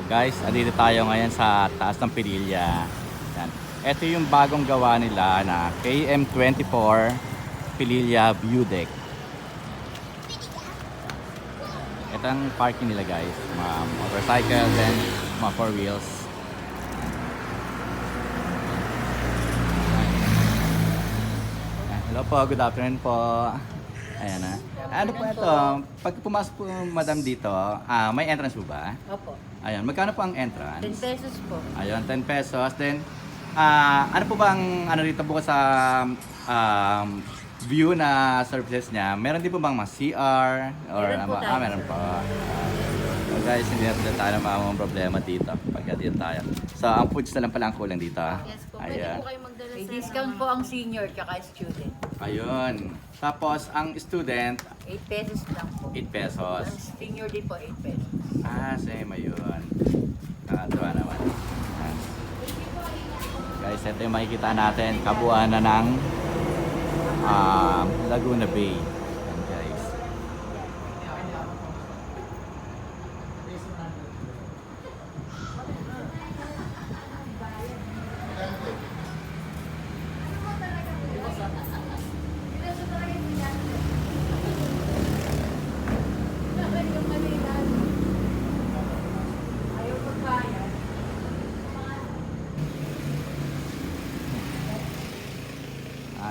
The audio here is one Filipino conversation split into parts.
Guys, andito tayo ngayon sa taas ng Pililya. Yan. Ito yung bagong gawa nila na KM24 Pililya View Deck. Ito ang parking nila guys. Mga motorcycle and mga 4 wheels. Hello po, good afternoon po. Ayan na. Ano po ito? Pag pumasok po madam dito, may entrance po ba? Opo. Ayun, magkano po ang entrance? 10 pesos po. Ayun, 10 pesos. Then, ano po bang, ano dito po sa view na services niya? Meron din po bang mga CR? Or, Meron po tayo. meron po. So guys, hindi natin tayo na mga problema dito pagka dito tayo. So, ang foods na lang pala ang kulang dito. Yes po, pwede Ayan. po kayo magdala May sa discount po ang senior tsaka student. Ayun. Tapos, ang student, 8 pesos lang po. 8 pesos. Ang senior din po 8 pesos. Same, ayun. Nakatuwa naman. Ayan. Guys, ito yung makikita natin. Kabuuan na ng Laguna Bay. Ayan, guys.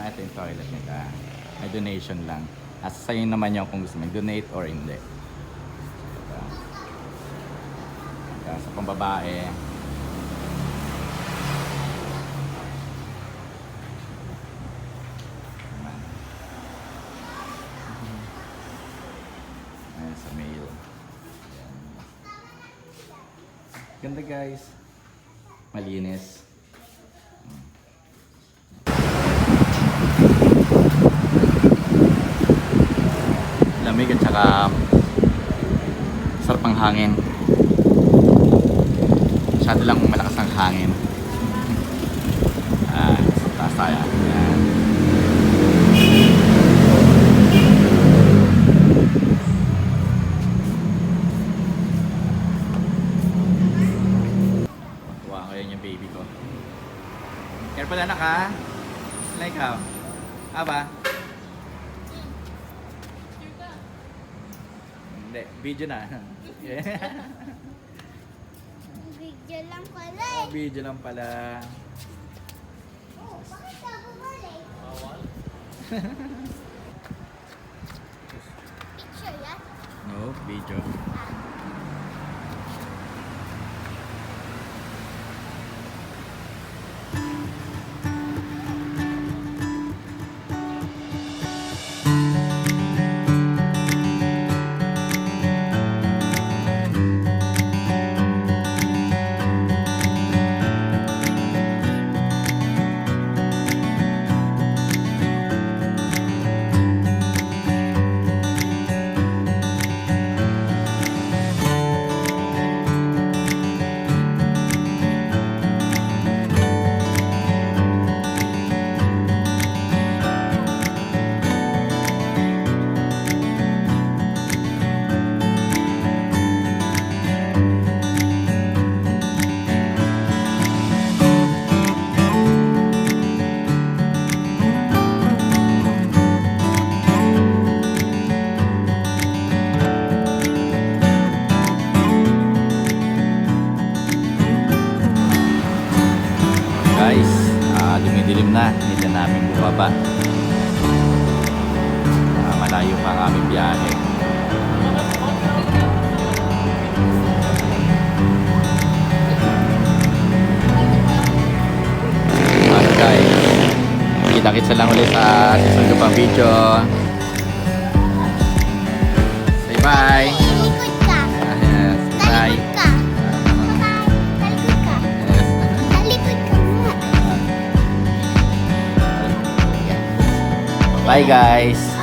Ito yung toilet nila. May donation lang. Nasa sa'yo naman yung kung gusto mag-donate or hindi. Ito. Sa pambabae. Ayan, sa male. Ganda guys. Malinis. Lamig at saka sarap ang hangin. Masyado lang malakas ang hangin. Sa taas tayo. Ayan. Tuwa ko yun yung baby ko. Careful anak ha. Like how? Aba? Hindi, video na. Video lang pala Video lang pala. Oh, bakit ka bumalik? Picture yan? No, video. Guys, dumidilim na. Hindi na namin bumaba. Malayo pa ang aming biyahe. Guys, kita-kitsa lang ulit sa susunod ko pang video. Say bye! Talikod ka. Yes, bye! Talikod ka. Bye-bye. Talikod ka. Talikod ka nga. Bye guys!